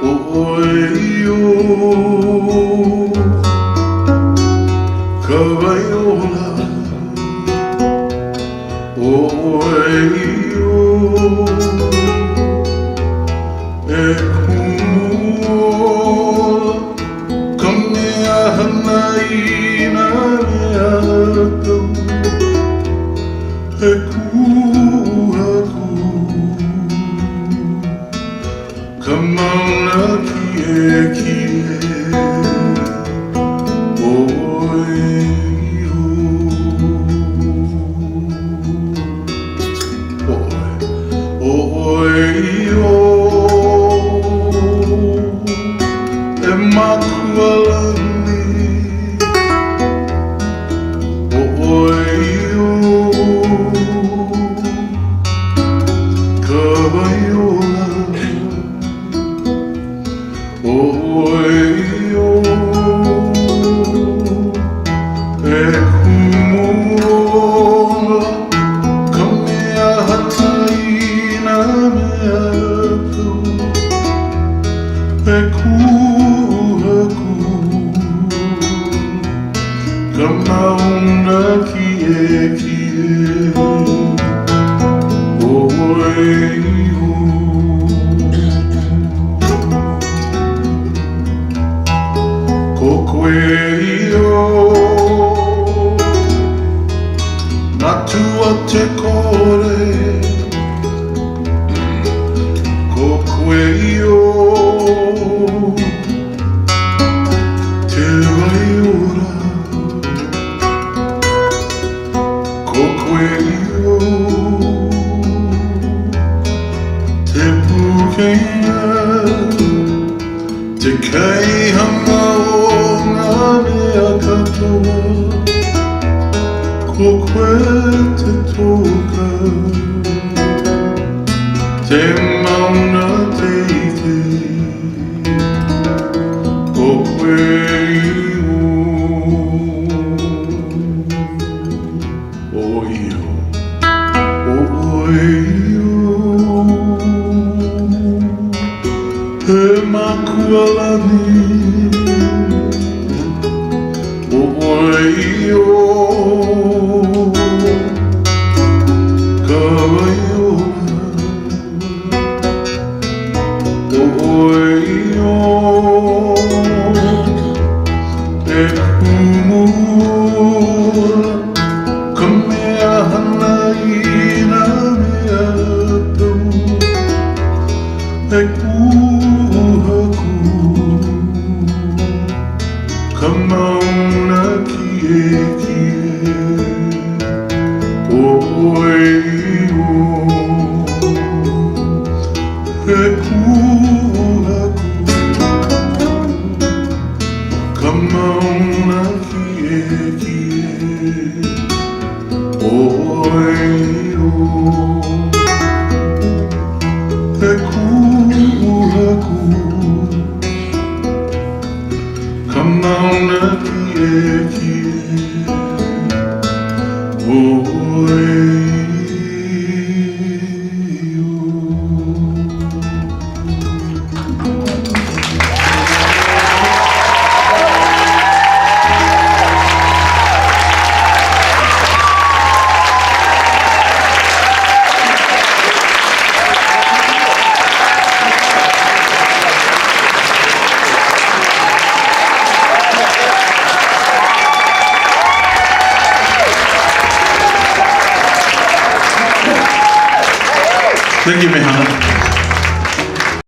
Oio Cavaiola Oio Ekumola Kamea hanaina meato Ekuhaku Kamana kie kie Kamauna kie kie Oiho Kokoeio Natua te kore Kokoeio Te waiora Kokoeio Te pukeia Te kei hanga o ngā mea katoa Kokoe te toka Te mauna te ike Kokoeio Oio He makualani Oio Kawaiola Oio Ekumola Kamea hanaina meato Ekuhaku Kamauna kie kie Oio Ekuhaku Kamauna kie kie Oio Ekuhaku Kamauna kie kie Thank you, Mehana.